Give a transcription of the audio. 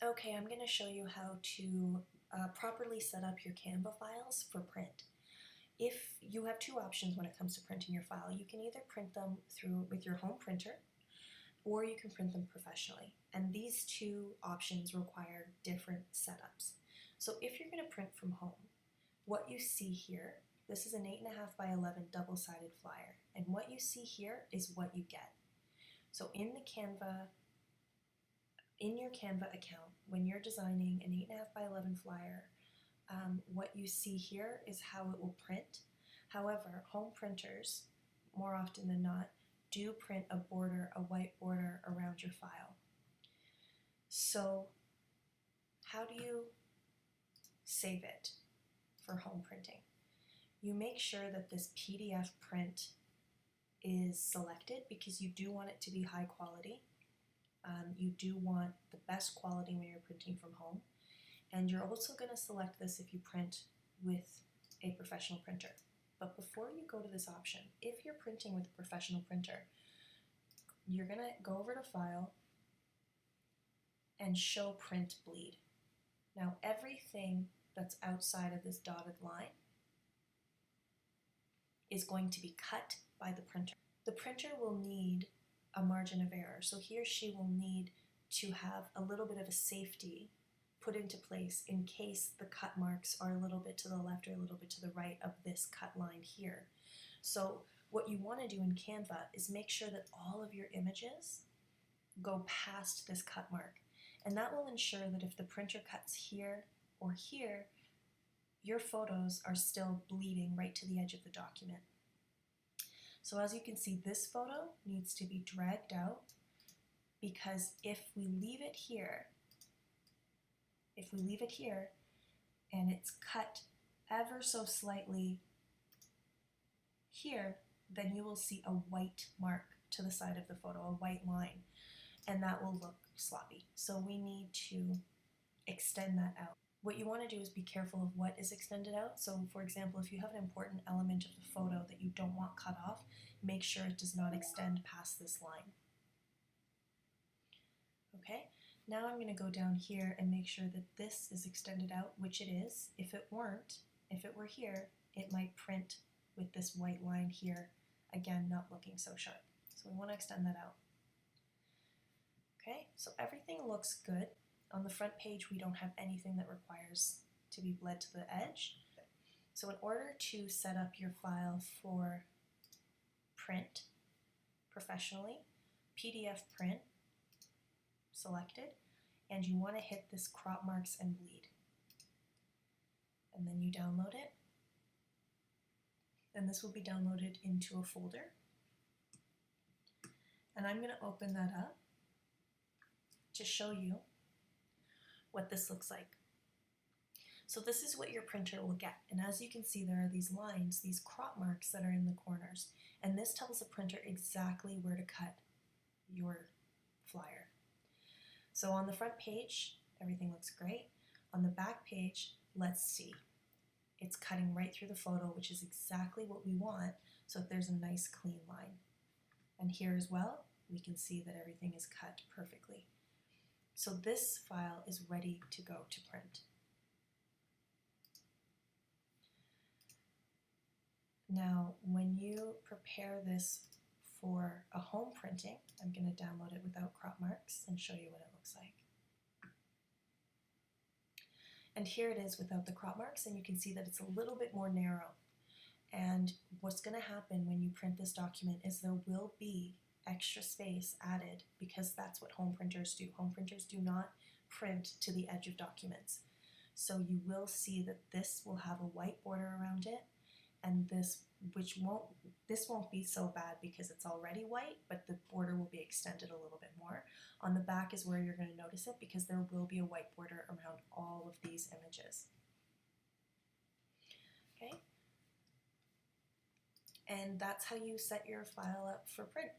Okay, I'm going to show you how to properly set up your Canva files for print. If you have two options when it comes to printing your file, you can either print them through with your home printer or you can print them professionally. And these two options require different setups. So if you're going to print from home, what you see here, this is an 8.5 by 11 double-sided flyer, and what you see here is what you get. So in your Canva account, when you're designing an 8.5 by 11 flyer, what you see here is how it will print. However, home printers, more often than not, do print a white border around your file. So how do you save it for home printing? You make sure that this PDF print is selected because you do want it to be high quality. You do want the best quality when you're printing from home. And you're also going to select this if you print with a professional printer. But before you go to this option, if you're printing with a professional printer, you're going to go over to File and Show Print Bleed. Now everything that's outside of this dotted line is going to be cut by the printer. The printer will need a margin of error, so he or she will need to have a little bit of a safety put into place in case the cut marks are a little bit to the left or a little bit to the right of this cut line here. So what you want to do in Canva is make sure that all of your images go past this cut mark, and that will ensure that if the printer cuts here or here, your photos are still bleeding right to the edge of the document. So as you can see, this photo needs to be dragged out because if we leave it here and it's cut ever so slightly here, then you will see a white mark to the side of the photo, a white line, and that will look sloppy. So we need to extend that out. What you want to do is be careful of what is extended out. So for example, if you have an important element of the photo that you don't want cut off, make sure it does not extend past this line. Okay, now I'm going to go down here and make sure that this is extended out, which it is. If it were here, it might print with this white line here, again, not looking so sharp. So we want to extend that out. Okay, so everything looks good. On the front page, we don't have anything that requires to be bled to the edge. So in order to set up your file for print professionally, PDF print selected, and you want to hit this crop marks and bleed. And then you download it. And this will be downloaded into a folder. And I'm going to open that up to show you what this looks like. So this is what your printer will get, and as you can see, there are these lines, these crop marks that are in the corners, and this tells the printer exactly where to cut your flyer. So on the front page, everything looks great. On the back page, let's see. It's cutting right through the photo, which is exactly what we want, so that there's a nice clean line. And here as well, we can see that everything is cut perfectly. So this file is ready to go to print. Now, when you prepare this for a home printing, I'm going to download it without crop marks and show you what it looks like. And here it is without the crop marks, and you can see that it's a little bit more narrow. And what's going to happen when you print this document is there will be extra space added because that's what home printers do. Home printers do not print to the edge of documents. So you will see that this will have a white border around it, and this won't be so bad because it's already white, but the border will be extended a little bit more. On the back is where you're going to notice it because there will be a white border around all of these images. Okay? And that's how you set your file up for print.